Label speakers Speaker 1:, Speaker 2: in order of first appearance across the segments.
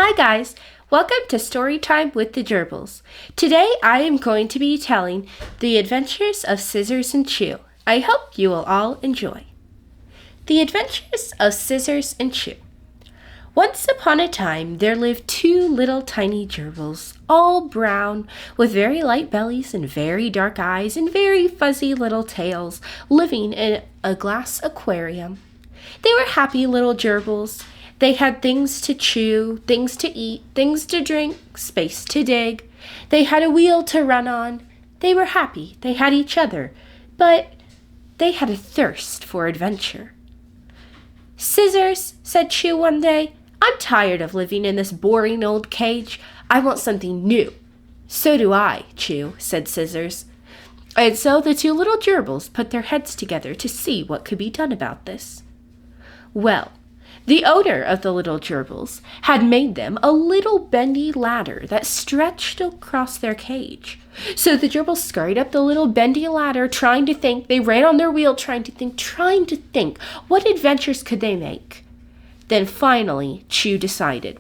Speaker 1: Hi guys, welcome to Storytime with the Gerbils. Today I am going to be telling the adventures of Scissors and Chew. I hope you will all enjoy. The Adventures of Scissors and Chew. Once upon a time there lived two little tiny gerbils, all brown, with very light bellies and very dark eyes and very fuzzy little tails, living in a glass aquarium. They were happy little gerbils. They had things to chew, things to eat, things to drink, space to dig. They had a wheel to run on. They were happy. They had each other. But they had a thirst for adventure. "Scissors," said Chew one day, "I'm tired of living in this boring old cage. I want something new." "So do I," Chew, said Scissors. And so the two little gerbils put their heads together to see what could be done about this. Well, the owner of the little gerbils had made them a little bendy ladder that stretched across their cage. So the gerbils scurried up the little bendy ladder trying to think. They ran on their wheel trying to think what adventures could they make. Then finally, Chew decided.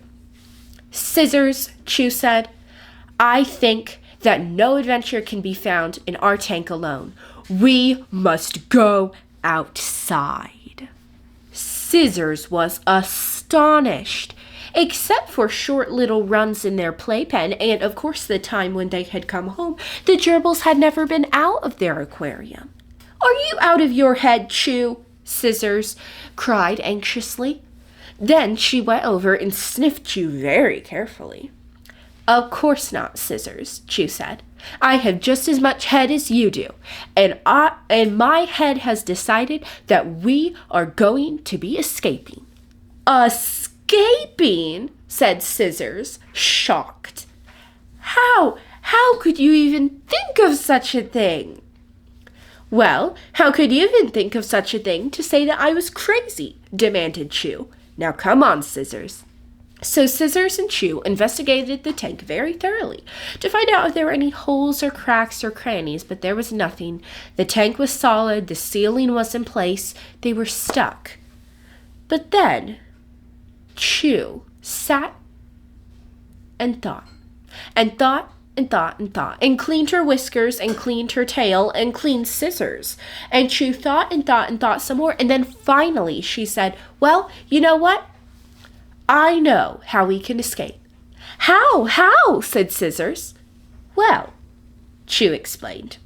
Speaker 1: "Scissors," Chew said, "I think that no adventure can be found in our tank alone. We must go outside." Scissors was astonished. Except for short little runs in their playpen and, of course, the time when they had come home, the gerbils had never been out of their aquarium. "Are you out of your head, Chew?" Scissors cried anxiously. Then she went over and sniffed Chew very carefully. "Of course not, Scissors," Chew said. "I have just as much head as you do, and my head has decided that we are going to be escaping." "Escaping?" said Scissors, shocked. How could you even think of such a thing?" "Well, how could you even think of such a thing to say that I was crazy?" demanded Chew. "Now come on, Scissors." So Scissors and Chew investigated the tank very thoroughly to find out if there were any holes or cracks or crannies, but there was nothing. The tank was solid, the ceiling was in place, they were stuck. But then Chew sat and thought, and thought, and thought, and thought, and cleaned her whiskers, and cleaned her tail, and cleaned Scissors. And Chew thought and thought and thought some more, and then finally she said, "Well, you know what? I know how we can escape." How?" said Scissors. "Well," Chew explained,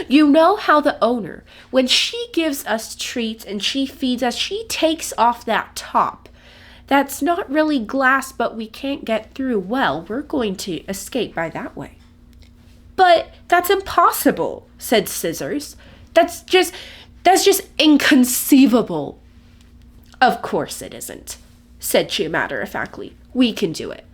Speaker 1: "you know how the owner, when she gives us treats and she feeds us, she takes off that top. That's not really glass, but we can't get through. Well, we're going to escape by that way." "But that's impossible," said Scissors. That's just inconceivable." "Of course it isn't," said Chew matter-of-factly. "We can do it."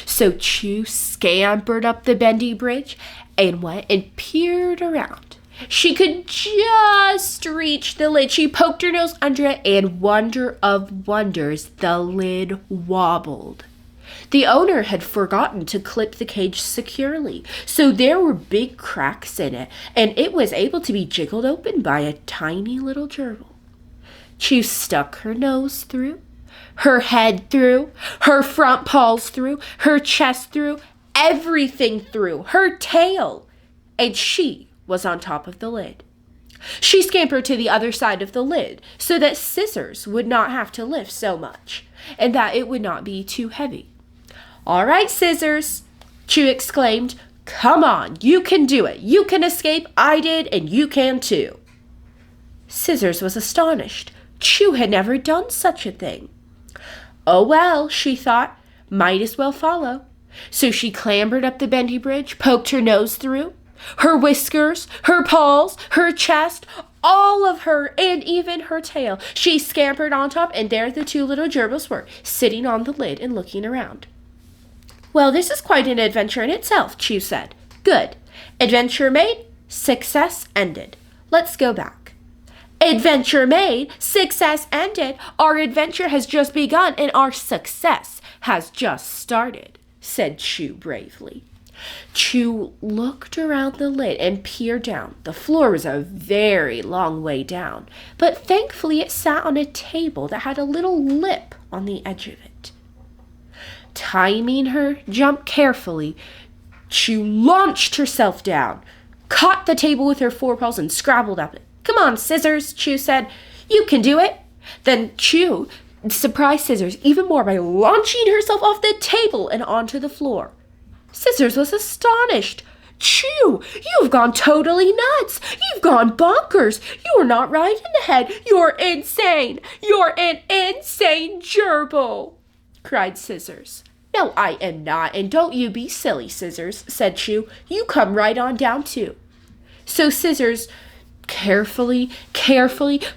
Speaker 1: So Chew scampered up the bendy bridge and went and peered around. She could just reach the lid. She poked her nose under it, and wonder of wonders, the lid wobbled. The owner had forgotten to clip the cage securely, so there were big cracks in it, and it was able to be jiggled open by a tiny little gerbil. Chew stuck her nose through, her head through, her front paws through, her chest through, everything through, her tail, and she was on top of the lid. She scampered to the other side of the lid so that Scissors would not have to lift so much and that it would not be too heavy. "All right, Scissors," Chew exclaimed. "Come on, you can do it. You can escape. I did, and you can too." Scissors was astonished. Chew had never done such a thing. "Oh well," she thought, "might as well follow." So she clambered up the bendy bridge, poked her nose through, her whiskers, her paws, her chest, all of her, and even her tail. She scampered on top, and there the two little gerbils were, sitting on the lid and looking around. "Well, this is quite an adventure in itself," Chew said. "Good. Adventure made, success ended. Let's go back." "Adventure made, success ended. Our adventure has just begun, and our success has just started," said Chew bravely. Chew looked around the lid and peered down. The floor was a very long way down, but thankfully it sat on a table that had a little lip on the edge of it. Timing her jump carefully, Chew launched herself down, caught the table with her forepaws, and scrabbled up it. "Come on, Scissors," Chew said. "You can do it." Then Chew surprised Scissors even more by launching herself off the table and onto the floor. Scissors was astonished. "Chew, you've gone totally nuts. You've gone bonkers. You are not right in the head. You're insane. You're an insane gerbil," cried Scissors. "No, I am not, and don't you be silly, Scissors," said Chew. "You come right on down, too." So Scissors carefully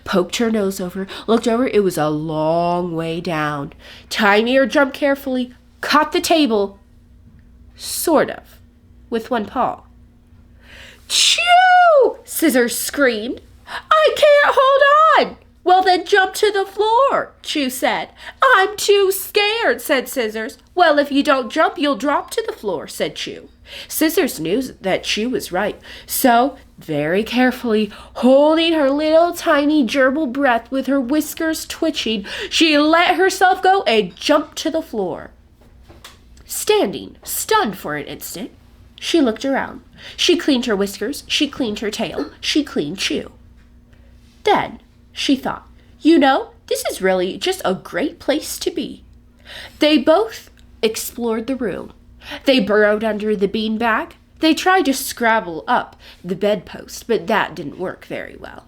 Speaker 1: poked her nose over, looked over. It was a long way down. Tiny her jumped carefully, caught the table, sort of, with one paw. "Chew!" Scissors screamed. "I can't hold on." "Well, then jump to the floor," Chew said. "I'm too scared," said Scissors. "Well, if you don't jump, you'll drop to the floor," said Chew. Scissors knew that Chew was right, so very carefully, holding her little tiny gerbil breath with her whiskers twitching, she let herself go and jumped to the floor. Standing, stunned for an instant, she looked around. She cleaned her whiskers, she cleaned her tail, she cleaned Chew. Then she thought, this is really just a great place to be. They both explored the room. They burrowed under the beanbag. They tried to scrabble up the bedpost, but that didn't work very well.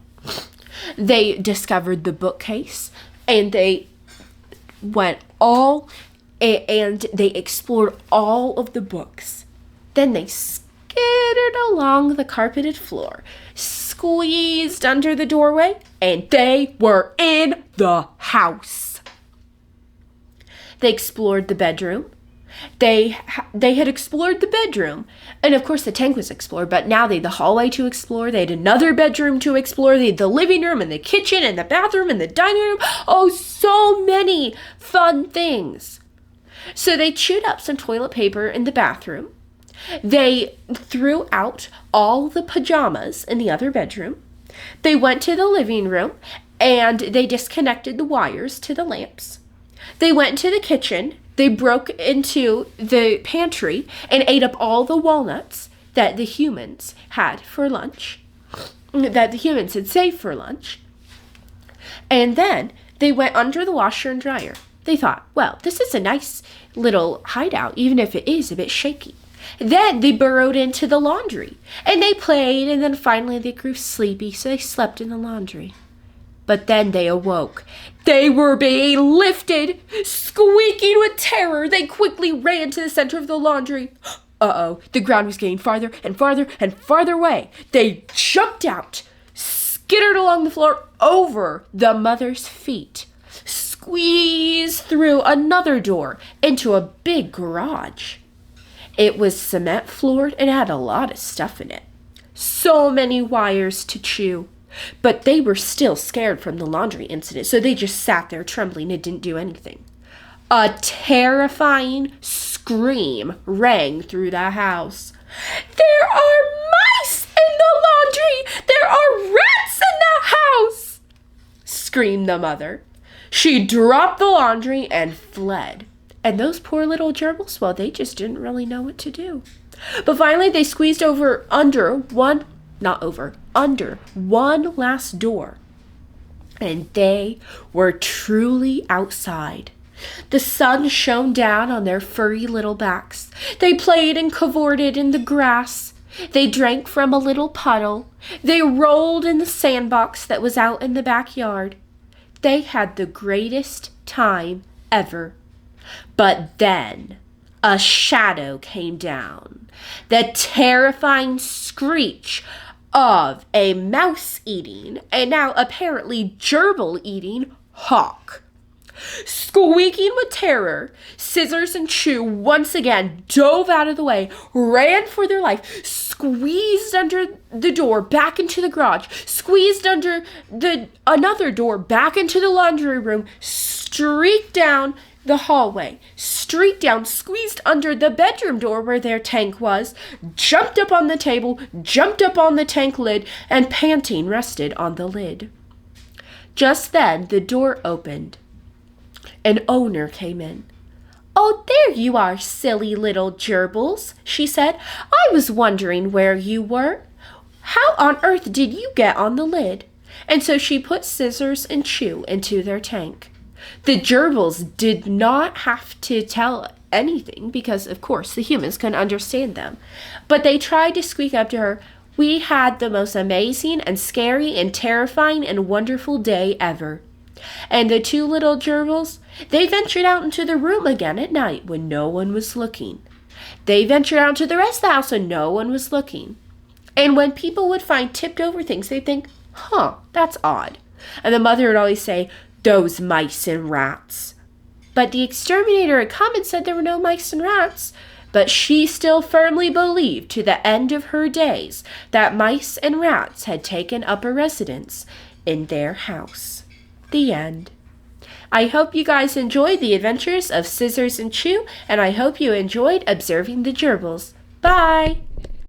Speaker 1: They discovered the bookcase, and they explored all of the books. Then they skittered along the carpeted floor, squeezed under the doorway, and they were in the house. They explored the bedroom. They had explored the bedroom, and of course the tank was explored, but now they had the hallway to explore. They had another bedroom to explore. They had the living room and the kitchen and the bathroom and the dining room. Oh, so many fun things. So they chewed up some toilet paper in the bathroom. They threw out all the pajamas in the other bedroom. They went to the living room and they disconnected the wires to the lamps. They went to the kitchen. They broke into the pantry and ate up all the walnuts that the humans had for lunch, that the humans had saved for lunch. And then they went under the washer and dryer. They thought, well, this is a nice little hideout, even if it is a bit shaky. Then they burrowed into the laundry, and they played, and then finally they grew sleepy, so they slept in the laundry. But then they awoke. They were being lifted, squeaking with terror. They quickly ran to the center of the laundry. Uh-oh, the ground was getting farther and farther and farther away. They jumped out, skittered along the floor over the mother's feet, squeezed through another door into a big garage. It was cement floored and had a lot of stuff in it. So many wires to chew. But they were still scared from the laundry incident, so they just sat there trembling and didn't do anything. A terrifying scream rang through the house. "There are mice in the laundry! There are rats in the house!" screamed the mother. She dropped the laundry and fled. And those poor little gerbils, well, they just didn't really know what to do. But finally they squeezed under one last door. And they were truly outside. The sun shone down on their furry little backs. They played and cavorted in the grass. They drank from a little puddle. They rolled in the sandbox that was out in the backyard. They had the greatest time ever. But then a shadow came down. The terrifying screech of a mouse-eating, and now apparently gerbil-eating, hawk. Squeaking with terror, Scissors and Chew once again dove out of the way, ran for their life, squeezed under the door back into the garage, squeezed under another door back into the laundry room, streaked down the hallway, streaked down, squeezed under the bedroom door where their tank was, jumped up on the table, jumped up on the tank lid, and panting rested on the lid. Just then the door opened. An owner came in. "Oh, there you are, silly little gerbils," she said. "I was wondering where you were. How on earth did you get on the lid?" And so she put Scissors and Chew into their tank. The gerbils did not have to tell anything because, of course, the humans couldn't understand them. But they tried to squeak up to her, "We had the most amazing and scary and terrifying and wonderful day ever." And the two little gerbils, they ventured out into the room again at night when no one was looking. They ventured out to the rest of the house when no one was looking. And when people would find tipped over things, they'd think, that's odd. And the mother would always say, "Those mice and rats." But the exterminator had come and said there were no mice and rats. But she still firmly believed to the end of her days that mice and rats had taken up a residence in their house. The end. I hope you guys enjoyed the adventures of Scissors and Chew, and I hope you enjoyed observing the gerbils. Bye!